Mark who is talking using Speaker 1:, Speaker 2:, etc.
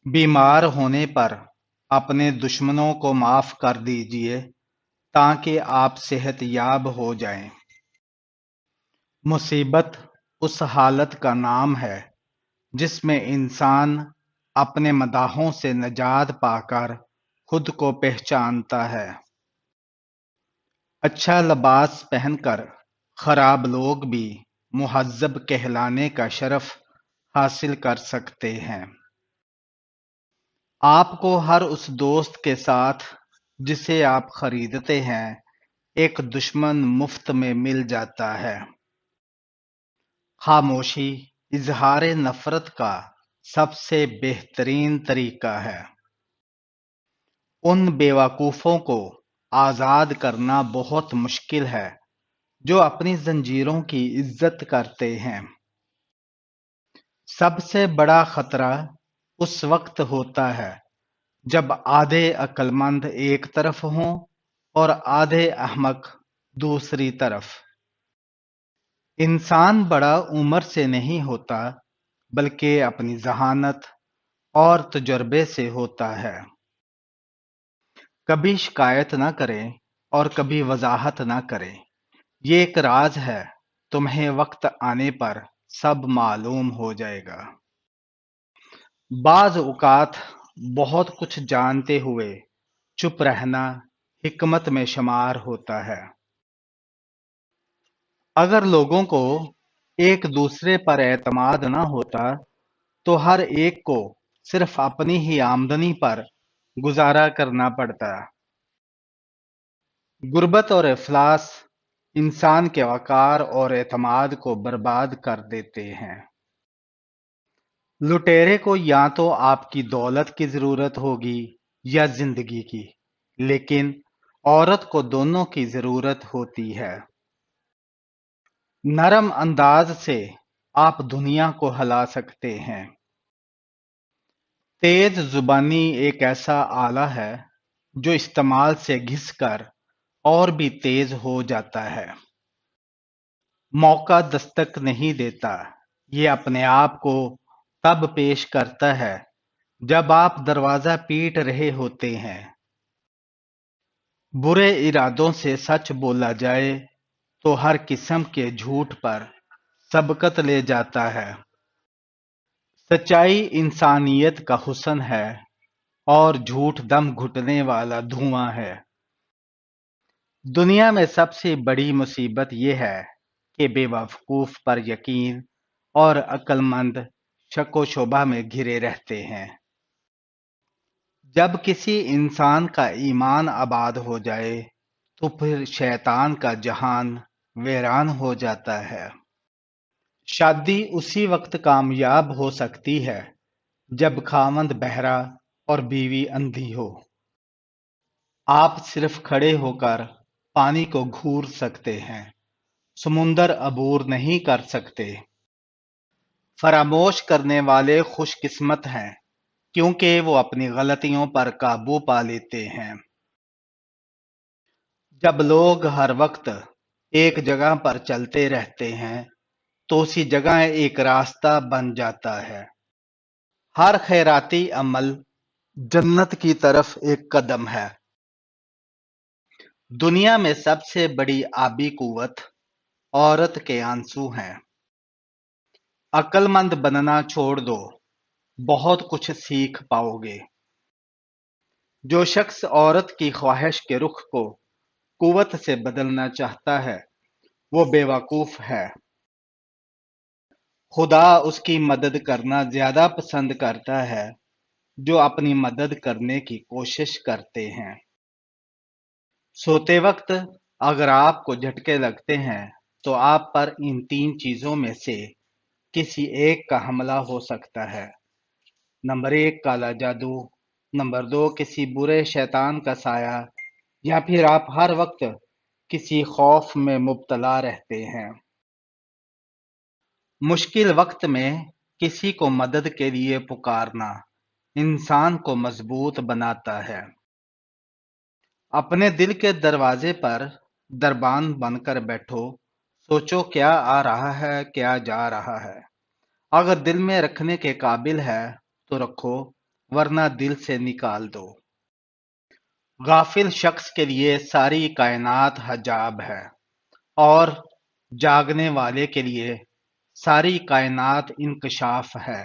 Speaker 1: बीमार होने पर अपने दुश्मनों को माफ कर दीजिए ताकि आप सेहतयाब हो जाएं। मुसीबत उस हालत का नाम है जिसमें इंसान अपने मदाहों से निजात पाकर खुद को पहचानता है। अच्छा लिबास पहनकर खराब लोग भी मुहज्जब कहलाने का शरफ हासिल कर सकते हैं। आपको हर उस दोस्त के साथ जिसे आप खरीदते हैं एक दुश्मन मुफ्त में मिल जाता है। खामोशी इजहार नफरत का सबसे बेहतरीन तरीका है। उन बेवकूफ़ों को आज़ाद करना बहुत मुश्किल है जो अपनी जंजीरों की इज्जत करते हैं। सबसे बड़ा खतरा उस वक्त होता है जब आधे अक्लमंद एक तरफ हों और आधे अहमक दूसरी तरफ। इंसान बड़ा उम्र से नहीं होता बल्कि अपनी जहानत और तजुर्बे से होता है। कभी शिकायत ना करें और कभी वजाहत ना करें। ये एक राज है, तुम्हें वक्त आने पर सब मालूम हो जाएगा। बाज औकात बहुत कुछ जानते हुए चुप रहना हिकमत में शुमार होता है। अगर लोगों को एक दूसरे पर एतमाद ना होता तो हर एक को सिर्फ अपनी ही आमदनी पर गुजारा करना पड़ता। गुर्बत और इफलास इंसान के वकार और एतमाद को बर्बाद कर देते हैं। लुटेरे को या तो आपकी दौलत की जरूरत होगी या जिंदगी की, लेकिन औरत को दोनों की जरूरत होती है। नरम अंदाज से आप दुनिया को हिला सकते हैं। तेज जुबानी एक ऐसा आला है जो इस्तेमाल से घिसकर और भी तेज हो जाता है। मौका दस्तक नहीं देता, ये अपने आप को तब पेश करता है जब आप दरवाजा पीट रहे होते हैं। बुरे इरादों से सच बोला जाए तो हर किस्म के झूठ पर सबकत ले जाता है। सच्चाई इंसानियत का हुस्न है और झूठ दम घुटने वाला धुआं है। दुनिया में सबसे बड़ी मुसीबत यह है कि बेवकूफ पर यकीन और अक्लमंद शक व शुबा में घिरे रहते हैं। जब किसी इंसान का ईमान आबाद हो जाए तो फिर शैतान का जहान वीरान हो जाता है। शादी उसी वक्त कामयाब हो सकती है जब खामंद बहरा और बीवी अंधी हो। आप सिर्फ खड़े होकर पानी को घूर सकते हैं, समुंदर अबूर नहीं कर सकते। फरामोश करने वाले खुशकिस्मत हैं क्योंकि वो अपनी गलतियों पर काबू पा लेते हैं। जब लोग हर वक्त एक जगह पर चलते रहते हैं तो उसी जगह एक रास्ता बन जाता है। हर खैराती अमल जन्नत की तरफ एक कदम है। दुनिया में सबसे बड़ी आबी कुव्वत औरत के आंसू हैं। अक्लमंद बनना छोड़ दो, बहुत कुछ सीख पाओगे। जो शख्स औरत की ख्वाहिश के रुख को कुव्वत से बदलना चाहता है वो बेवकूफ है। खुदा उसकी मदद करना ज्यादा पसंद करता है जो अपनी मदद करने की कोशिश करते हैं। सोते वक्त अगर आपको झटके लगते हैं तो आप पर इन तीन चीजों में से किसी एक का हमला हो सकता है। नंबर एक, काला जादू। नंबर दो, किसी बुरे शैतान का साया, या फिर आप हर वक्त किसी खौफ में मुब्तला रहते हैं। मुश्किल वक्त में किसी को मदद के लिए पुकारना इंसान को मजबूत बनाता है। अपने दिल के दरवाजे पर दरबान बनकर बैठो। सोचो क्या आ रहा है, क्या जा रहा है। अगर दिल में रखने के काबिल है तो रखो, ورنہ دل سے نکال دو۔ غافل شخص کے لیے ساری کائنات حجاب ہے، اور جاگنے والے کے لیے ساری کائنات انکشاف ہے۔